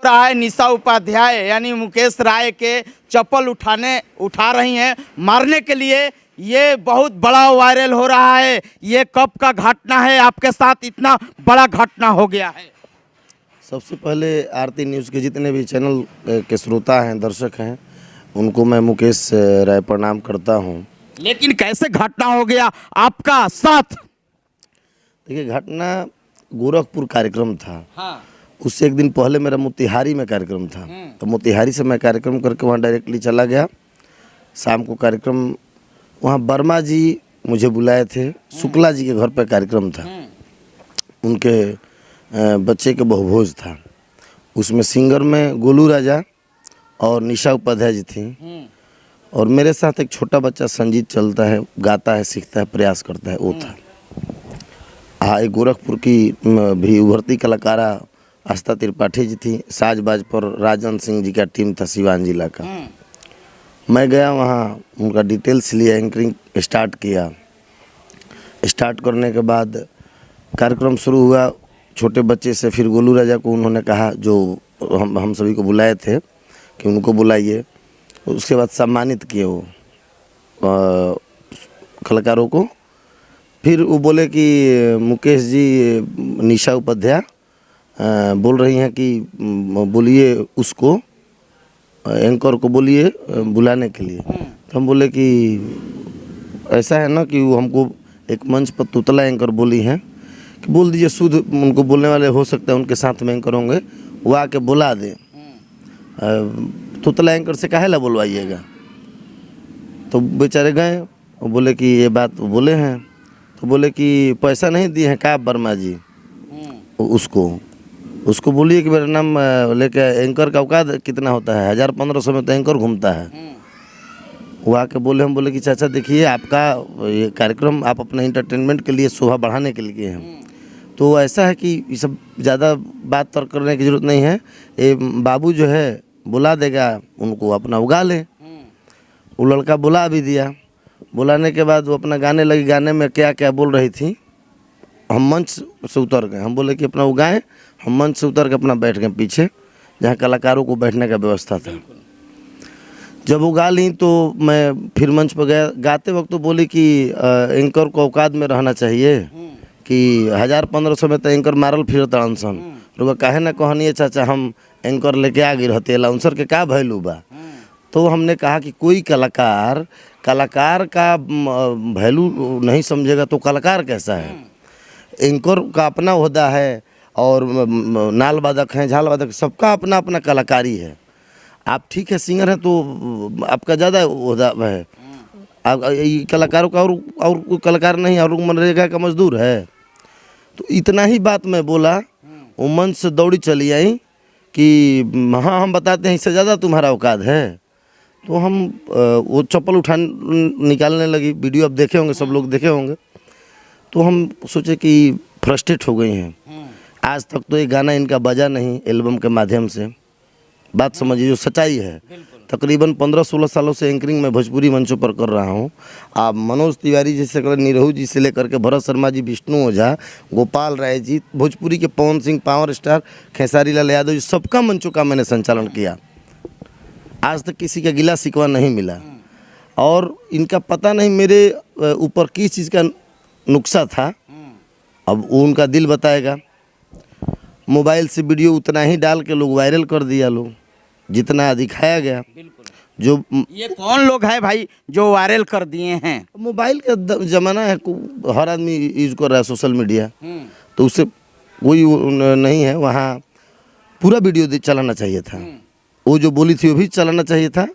रहा है निशा उपाध्याय यानी मुकेश राय के चप्पल उठा रही हैं मारने के लिए। ये बहुत बड़ा वायरल हो रहा है। ये कब का घटना है आपके साथ इतना बड़ा घटना हो गया है? सबसे पहले आरती न्यूज़ के जितने भी चैनल के श्रोता हैं, दर्शक हैं, उनको मैं मुकेश राय प्रणाम करता हूं। लेकिन कैसे घटना हो गया आपका साथ? देखिए, घटना गोरखपुर कार्यक्रम था। हाँ। उससे एक दिन पहले मेरा मोतिहारी में कार्यक्रम था, तो मोतिहारी से मैं कार्यक्रम करके वहाँ डायरेक्टली चला गया। शाम को कार्यक्रम वहाँ वर्मा जी मुझे बुलाए थे, शुक्ला जी के घर पर कार्यक्रम था। उनके बच्चे के बहुभोज था। उसमें सिंगर में गोलू राजा और निशा उपाध्याय जी थी, और मेरे साथ एक छोटा बच्चा संजीत चलता है, गाता है, सीखता है, प्रयास करता है, वो था। हाँ, एक गोरखपुर की भी उभरती कलाकारा आस्था त्रिपाठी जी थी। साजबाज पर राजन सिंह जी का टीम था सिवान जिला का। मैं गया वहाँ, उनका डिटेल्स लिया, एंकरिंग स्टार्ट किया। स्टार्ट करने के बाद कार्यक्रम शुरू हुआ। छोटे बच्चे से फिर गोलू राजा को उन्होंने कहा, जो हम सभी को बुलाए थे, कि उनको बुलाइए। उसके बाद सम्मानित किए वो कलाकारों को। फिर वो बोले कि मुकेश जी, निशा उपाध्याय बोल रही हैं कि बोलिए उसको, एंकर को बोलिए बुलाने के लिए। तो हम बोले कि ऐसा है ना कि वो हमको एक मंच पर तुतला एंकर बोली हैं कि बोल दीजिए, शुद्ध उनको बोलने वाले हो सकता है उनके साथ में एंकर होंगे, वो आके बुला दें। तुतला एंकर से काहे ला बुलवाइएगा? तो बेचारे गए, वो बोले कि ये बात बोले हैं। तो बोले कि पैसा नहीं दिए हैं क्या वर्मा जी? उसको बोलिए कि मेरा नाम लेके, एंकर का औकात कितना होता है? 1500 में तो एंकर घूमता है। वो आके बोले, हम बोले कि चाचा देखिए, आपका ये कार्यक्रम आप अपना इंटरटेनमेंट के लिए, शोभा बढ़ाने के लिए हैं, तो ऐसा है कि ये सब ज़्यादा बात तर्क करने की ज़रूरत नहीं है। ये बाबू जो है बुला देगा, उनको अपना उगा ले। वो लड़का बुला भी दिया। बुलाने के बाद वो अपना गाने लगी। गाने में क्या क्या बोल रही थी, हम मंच से उतर गए। हम बोले कि अपना उगाएं। हम मंच से उतर के अपना बैठ गए पीछे, जहाँ कलाकारों को बैठने का व्यवस्था था। जब वो गा ली तो मैं फिर मंच पर गया। गाते वक्त तो बोली कि एंकर को औकात में रहना चाहिए, कि 1500 में तो एंकर मारल फिरत अनसन लोग काहे ना कहनी है चाचा, हम एंकर लेके आ गई रहते, अलाउंसर के का वैल्यू बा? तो हमने कहा कि कोई कलाकार का वैल्यू नहीं समझेगा तो कलाकार कैसा है? एंकर का अपना ओहदा है, और नाल वादक हैं, झाल वादक, सबका अपना अपना कलाकारी है। आप ठीक है सिंगर हैं तो आपका ज़्यादा ओहदा है। आप कलाकारों का और कोई कलाकार नहीं, और मनरेगा का मजदूर है। तो इतना ही बात मैं बोला। वो मंच से दौड़ी चली आई कि हाँ, हम बताते हैं, इससे ज़्यादा तुम्हारा औकात है। तो हम वो चप्पल निकालने लगी। वीडियो आप देखे होंगे, सब लोग देखे होंगे। तो हम सोचे कि फ्रस्ट्रेट हो गई हैं। आज तक तो ये गाना इनका बजा नहीं एल्बम के माध्यम से। बात समझिए, जो सच्चाई है। तकरीबन 15-16 सालों से एंकरिंग में भोजपुरी मंचों पर कर रहा हूँ। आप मनोज तिवारी जी से लेकर, निरहू जी से लेकर के भरत शर्मा जी, विष्णु ओझा, गोपाल राय जी, भोजपुरी के पवन सिंह, पावर स्टार, खेसारी लाल यादव जी, सबका मंचों का मैंने संचालन किया। आज तक किसी का गिला शिकवा नहीं मिला। और इनका पता नहीं मेरे ऊपर किस चीज़ का नुक्सा था, अब वो उनका दिल बताएगा। मोबाइल से वीडियो उतना ही डाल के लोग वायरल कर दिया, लोग जितना दिखाया गया। जो ये कौन लोग हैं भाई जो वायरल कर दिए हैं? मोबाइल का ज़माना है, हर आदमी यूज कर रहा है सोशल मीडिया, तो उससे कोई नहीं है। वहाँ पूरा वीडियो चलाना चाहिए था। वो जो बोली थी वो भी चलाना चाहिए था,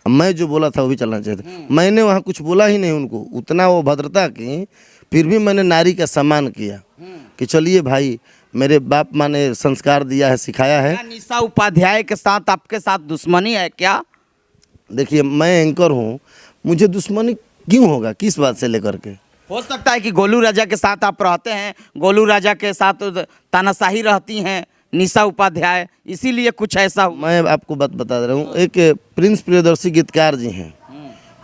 मैं जो बोला था वो भी चलाना चाहिए था। मैंने वहाँ कुछ बोला ही नहीं उनको, उतना वो भद्रता की। फिर भी मैंने नारी का सम्मान किया कि चलिए भाई, मेरे बाप माँ ने संस्कार दिया है, सिखाया है। निशा उपाध्याय के साथ आपके साथ दुश्मनी है क्या? देखिए, मैं एंकर हूँ, मुझे दुश्मनी क्यों होगा, किस बात से लेकर के? हो सकता है कि गोलू राजा के साथ आप रहते हैं, गोलू राजा के साथ तानाशाही रहती हैं निशा उपाध्याय, इसीलिए कुछ ऐसा। मैं आपको बात बता रहा हूँ। एक प्रिंस प्रियदर्शी गीतकार जी हैं,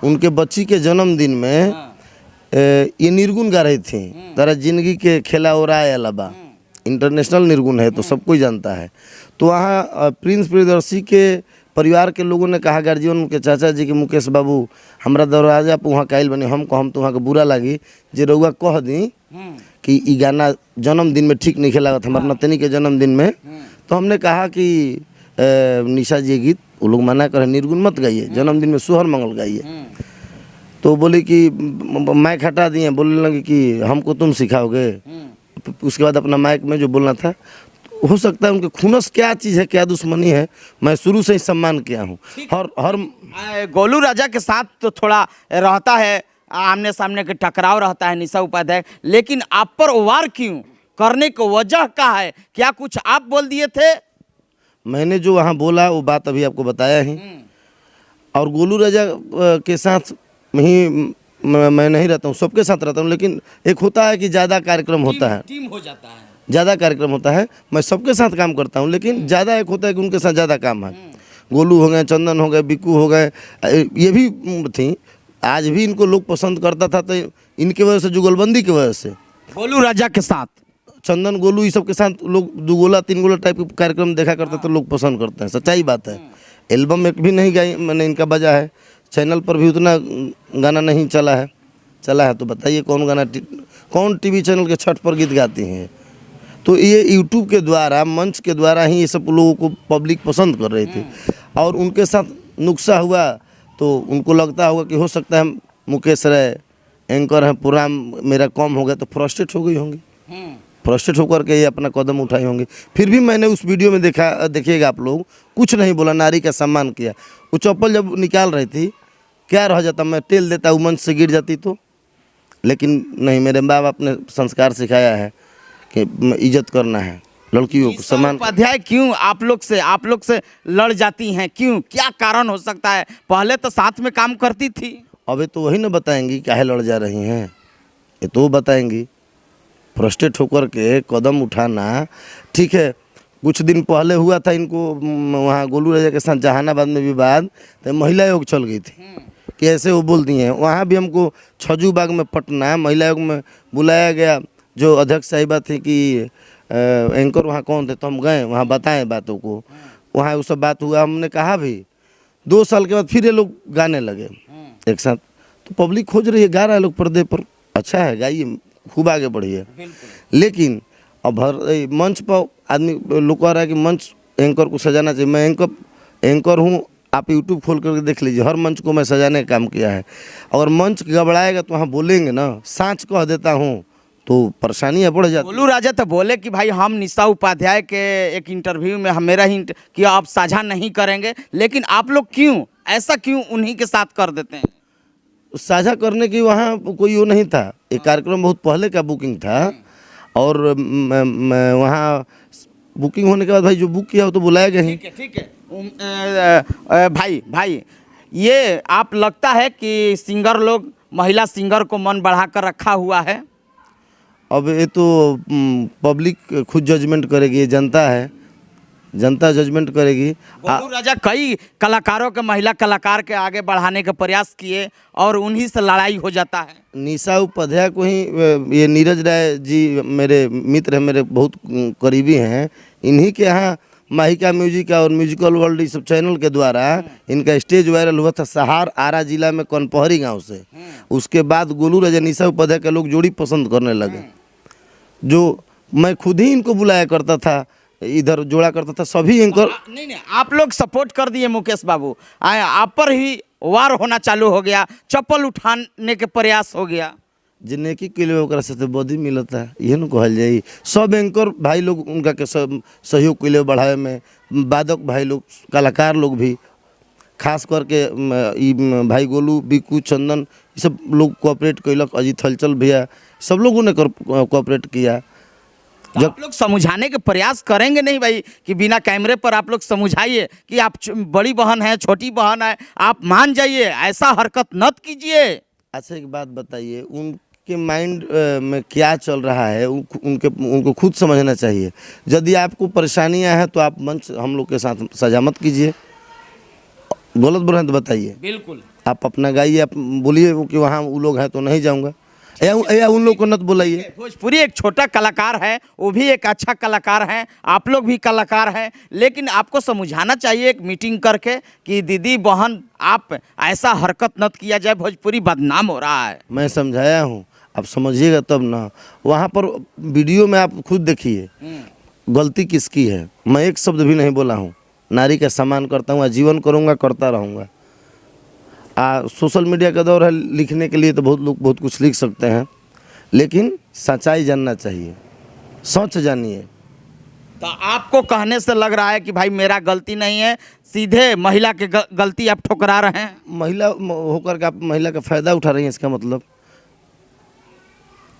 उनके बच्ची के जन्मदिन में ये निर्गुण गा रही थी, तारा जिंदगी के खेला हो रहा है अलावा। इंटरनेशनल निर्गुण है तो सब कोई जानता है। तो वहाँ प्रिंस प्रियदर्शी के परिवार के लोगों ने कहा, गार्जियन के चाचा जी के मुकेश बाबू हमरा दरवाजा पर वहाँ कायल बने, हम कहम तो वहाँ के बुरा लगी जे रउआ कह दी कि ई गाना जन्मदिन में ठीक नहीं खेला हमारे नतनी के जन्मदिन में। तो हमने कहा कि निशा जी गीत वो लोग मना करें, निर्गुण मत गाइए, जन्मदिन में सोहर मंगल गाइए। तो बोले कि माइक हटा दिए, बोलने लगे कि हमको तुम सिखाओगे। उसके बाद अपना माइक में जो बोलना था, हो सकता है उनके खुनस क्या चीज़ है, क्या दुश्मनी है, मैं शुरू से ही सम्मान किया हूँ। और हर गोलू राजा के साथ तो थोड़ा रहता है, आमने सामने के टकराव रहता है निशा उपाध्याय, लेकिन आप पर वार क्यों करने को वजह क्या है? क्या कुछ आप बोल दिए थे? मैंने जो वहाँ बोला वो बात अभी आपको बताया ही। और गोलू राजा के साथ ही मैं नहीं रहता हूँ, सबके साथ रहता हूँ, लेकिन एक होता है कि ज़्यादा कार्यक्रम होता है, टीम हो जाता है, ज़्यादा कार्यक्रम होता है। मैं सबके साथ काम करता हूँ, लेकिन ज़्यादा एक होता है कि उनके साथ ज़्यादा काम है। गोलू हो गए, चंदन हो गए, बिक्कू हो गए, ये भी थी। आज भी इनको लोग पसंद करता था, तो इनके वजह से, जुगलबंदी की वजह से, गोलू राजा के साथ चंदन गोलू ये सब के साथ लोग 2 गोला 3 गोला टाइप के कार्यक्रम देखा करते, तो लोग पसंद करते हैं, सच्चाई बात है। एल्बम एक भी नहीं गाई मैंने, इनका बजा है, चैनल पर भी उतना गाना नहीं चला है। तो बताइए कौन गाना, कौन टीवी चैनल के छठ पर गीत गाती हैं? तो ये यूट्यूब के द्वारा, मंच के द्वारा ही ये सब लोगों को पब्लिक पसंद कर रही थी। और उनके साथ नुक्सा हुआ तो उनको लगता होगा कि हो सकता है मुकेश राय एंकर हैं, पूरा मेरा कम हो गया, तो फ्रस्ट्रेट हो गई होंगी, फ्रस्ट्रेट होकर के ये अपना कदम उठाई होंगी। फिर भी मैंने उस वीडियो में देखिएगा आप लोग, कुछ नहीं बोला, नारी का सम्मान किया। वो चप्पल जब निकाल रही थी, क्या रह जाता, मैं टेल देता, वो मंच से गिर जाती तो। लेकिन नहीं, मेरे माँ बाप ने संस्कार सिखाया है कि इज्जत करना है, लड़कियों को सम्मान। उपाध्याय क्यों आप लोग से लड़ जाती हैं? क्यों, क्या कारण हो सकता है? पहले तो साथ में काम करती थी। अबे तो वही ना बताएंगी काहे लड़ जा रही हैं, ये तो बताएंगी। फ्रस्ट्रेट होकर के कदम उठाना ठीक है। कुछ दिन पहले हुआ था इनको वहाँ गोलू राजा के साथ जहानाबाद में विवाद, तो महिला आयोग चल गई थी कि ऐसे वो बोल दिए हैं। वहाँ भी हमको छजूबाग में पटना महिला आयोग में बुलाया गया, जो अध्यक्ष साहिबा थी कि एंकर वहाँ कौन थे, तो हम गए वहाँ बताएं बातों को। वहाँ वो सब बात हुआ, हमने कहा भी 2 साल के बाद फिर ये लोग गाने लगे एक साथ। तो पब्लिक खोज रही है, गा रहा है लोग पर्दे पर, अच्छा है, गाइए, खूब आगे बढ़िए। लेकिन अब हर मंच पर आदमी लोग कह रहा है कि मंच एंकर को सजाना चाहिए। मैं एंकर हूँ, आप यूट्यूब खोल करके देख लीजिए, हर मंच को मैं सजाने का काम किया है। अगर मंच गड़बड़ाएगा तो वहाँ बोलेंगे ना, सांच कह देता हूँ तो परेशानियाँ बढ़ जाती। गोलू राजा तो बोले कि भाई हम निशा उपाध्याय के एक इंटरव्यू में मेरा हिंट कि आप साझा नहीं करेंगे, लेकिन आप लोग क्यों ऐसा क्यों उन्हीं के साथ कर देते हैं? साझा करने की वहाँ कोई वो नहीं था, एक कार्यक्रम बहुत पहले का बुकिंग था। और वहाँ बुकिंग होने के बाद भाई जो बुक किया हो तो बुलाया गया ही। ठीक है भाई ये आप लगता है कि सिंगर लोग महिला सिंगर को मन बढ़ा कर रखा हुआ है? अब ये तो पब्लिक खुद जजमेंट करेगी, जनता है, जनता जजमेंट करेगी। गोलू राजा कई कलाकारों के, महिला कलाकार के आगे बढ़ाने का प्रयास किए और उन्हीं से लड़ाई हो जाता है। निशा उपाध्याय को ही, ये नीरज राय जी मेरे मित्र हैं, मेरे बहुत करीबी हैं, इन्हीं के यहाँ माहिका म्यूजिक और म्यूजिकल वर्ल्ड इस सब चैनल के द्वारा इनका स्टेज वायरल हुआ था सहार आरा जिला में कनपहरी गांव से। उसके बाद गोलू राजा निशा उपाध्याय के लोग जोड़ी पसंद करने लगे, जो मैं खुद ही इनको बुलाया करता था, इधर जोड़ा करता था सभी एंकर। नहीं आप लोग सपोर्ट कर दिए मुकेश बाबू, आप पर ही वार होना चालू हो गया, चप्पल उठाने के प्रयास हो गया। जिन्नेकी के लिए ओकरा से बॉडी मिलता है, यह न कहल जाए। सब एंकर भाई लोग उनका के सब सहयोग के लिए बढ़ावे में, वादक भाई लोग, कलाकार लोग भी, खास करके भाई गोलू, बिक्कू, चंदन, ये सब लोग कोऑपरेट कैलक। अजीत हलचल भैया, सब लोगों ने कोऑपरेट किया। जब आप लोग समझाने के प्रयास करेंगे नहीं भाई कि बिना कैमरे पर आप लोग समझाइए कि आप बड़ी बहन है, छोटी बहन है, आप मान जाइए, ऐसा हरकत मत कीजिए। अच्छा एक बात बताइए, उनके माइंड में क्या चल रहा है, उनको खुद समझना चाहिए। यदि आपको परेशानियां हैं तो आप मंच हम लोग के साथ सजा मत कीजिए। गलत बोल रहे हैं तो बताइए, बिल्कुल आप अपना गाइए, आप बोलिए कि वहाँ वो लोग हैं तो नहीं जाऊँगा। या उन लोग को नत बुलाइए। भोजपुरी एक छोटा कलाकार है, वो भी एक अच्छा कलाकार हैं, आप लोग भी कलाकार हैं, लेकिन आपको समझाना चाहिए एक मीटिंग करके कि दीदी बहन आप ऐसा हरकत नत किया जाए, भोजपुरी बदनाम हो रहा है। मैं समझाया हूँ, आप समझिएगा तब ना। वहाँ पर वीडियो में आप खुद देखिए गलती किसकी है। मैं एक शब्द भी नहीं बोला हूँ, नारी का सम्मान करता हूँ, आजीवन करूँगा, करता रहूँगा। सोशल मीडिया का दौर है, लिखने के लिए तो बहुत लोग बहुत कुछ लिख सकते हैं, लेकिन सच्चाई जानना चाहिए, सच जानिए। तो आपको कहने से लग रहा है कि भाई मेरा गलती नहीं है, सीधे महिला के गलती आप ठुकरा रहे हैं। महिला होकर के आप महिला का फ़ायदा उठा रही हैं, इसका मतलब।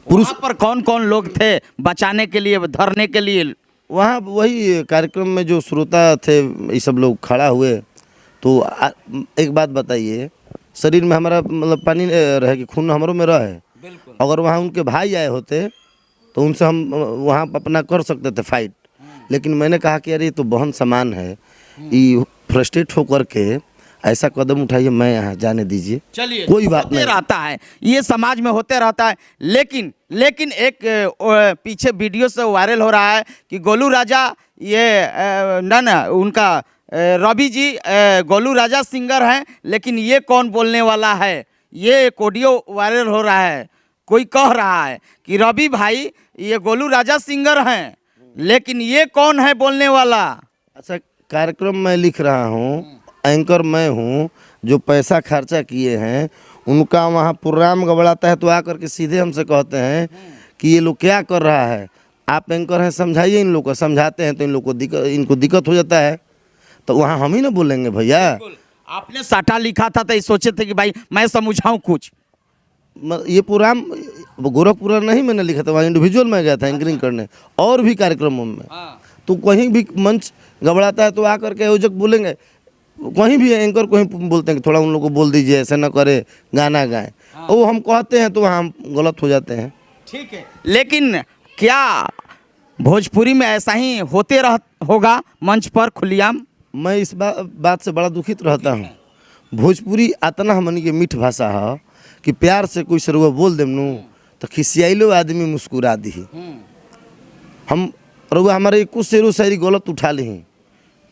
पुरुष पर कौन कौन लोग थे बचाने के लिए, धरने के लिए? वहाँ वही कार्यक्रम में जो श्रोता थे ये सब लोग खड़ा हुए। तो एक बात बताइए, शरीर में हमारा मतलब पानी रहे कि खून हमारों में रहे। बिल्कुल। अगर वहाँ उनके भाई आए होते तो उनसे हम वहाँ अपना कर सकते थे फाइट, लेकिन मैंने कहा कि अरे ये तो बहन समान है, ये फ्रस्ट्रेट होकर के ऐसा कदम उठाइए, मैं यहाँ जाने दीजिए। चलिए, कोई बात नहीं, रहता है ये समाज में होते रहता है। लेकिन एक पीछे वीडियो से वायरल हो रहा है कि गोलू राजा ये ना उनका रवि जी गोलू राजा सिंगर हैं, लेकिन ये कौन बोलने वाला है। ये एक ऑडियो वायरल हो रहा है, कोई कह रहा है कि रवि भाई ये गोलू राजा सिंगर हैं, लेकिन ये कौन है बोलने वाला। अच्छा, कार्यक्रम मैं लिख रहा हूँ, एंकर मैं हूँ, जो पैसा खर्चा किए हैं उनका वहाँ प्रोग्राम गड़बड़ाता है तो आकर के सीधे हमसे कहते हैं कि ये लोग क्या कर रहा है। आप एंकर हैं, समझाइए इन लोग को। समझाते हैं तो इनको दिक्कत हो जाता है, तो वहाँ हम ही ना बोलेंगे भैया। आपने साटा लिखा था तो ये सोचे थे कि भाई मैं समझाऊं कुछ। ये प्रोग्राम गोरखपुर नहीं मैंने लिखा था, वहाँ इंडिविजुअल में गया था एंकरिंग करने और भी कार्यक्रमों में। तो कहीं भी मंच गड़बड़ाता है तो आकर के आयोजक बोलेंगे, कहीं भी एंकर को ही बोलते हैं कि थोड़ा उन लोगों को बोल दीजिए, ऐसा ना करे, गाना गाएं। वो हम कहते हैं तो वहाँ हम गलत हो जाते हैं। ठीक है, लेकिन क्या भोजपुरी में ऐसा ही होते होगा मंच पर खुलेआम? मैं इस बात से बड़ा दुखित रहता हूँ। भोजपुरी इतना हमनी के मीठ भाषा है कि प्यार से कोई सरुआ बोल देम नू तो खिसियाइलो आदमी मुस्कुरा दी। हम रुआ हमारे कुछ शेरो शायरी गलत उठा ली,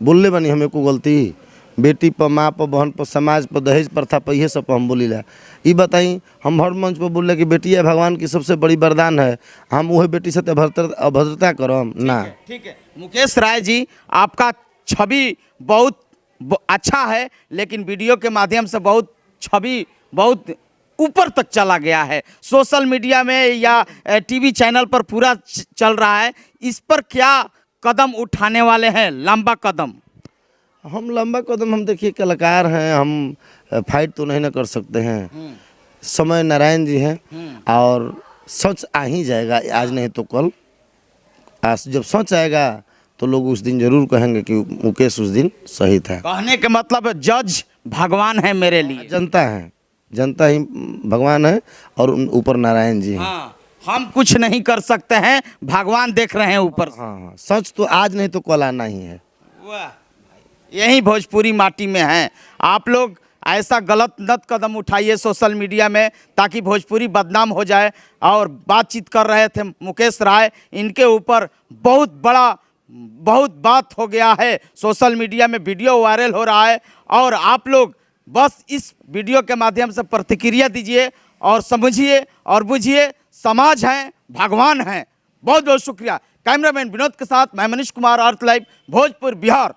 बोलले बनी हमें को गलती, बेटी पर, माँ पर, बहन पर, समाज पर, दहेज प्रथा पर, ये सब पर हम बोली ला। ये बताई हम हर मंच पर बोल रहे कि बेटिया भगवान की सबसे बड़ी वरदान है, हम वही बेटी से अभद्रता करम ना। ठीक है मुकेश राय जी, आपका छवि बहुत अच्छा है, लेकिन वीडियो के माध्यम से छवि बहुत ऊपर तक चला गया है, सोशल मीडिया में या टीवी चैनल पर पूरा चल रहा है। इस पर क्या कदम उठाने वाले हैं, लंबा कदम? हम लंबा कदम, हम देखिए कलाकार हैं, हम फाइट तो नहीं ना कर सकते हैं। समय नारायण जी हैं और सच आ ही जाएगा, आज नहीं तो कल। आज जब सच आएगा तो लोग उस दिन जरूर कहेंगे कि मुकेश उस दिन सही था। कहने के मतलब जज भगवान है मेरे लिए। जनता है, जनता ही भगवान है और ऊपर नारायण जी हैं। हाँ, हम कुछ नहीं कर सकते हैं, भगवान देख रहे हैं ऊपर। हाँ, सच तो आज नहीं तो कल आना ही है। वाह, यही भोजपुरी माटी में है। आप लोग ऐसा गलत नत कदम उठाइए सोशल मीडिया में ताकि भोजपुरी बदनाम हो जाए। और बातचीत कर रहे थे मुकेश राय, इनके ऊपर बहुत बात हो गया है, सोशल मीडिया में वीडियो वायरल हो रहा है। और आप लोग बस इस वीडियो के माध्यम से प्रतिक्रिया दीजिए और समझिए और बुझिए, समाज है, भगवान है। बहुत बहुत शुक्रिया। कैमरामैन विनोद के साथ मैं मनीष कुमार, अर्थ लाइव, भोजपुर, बिहार।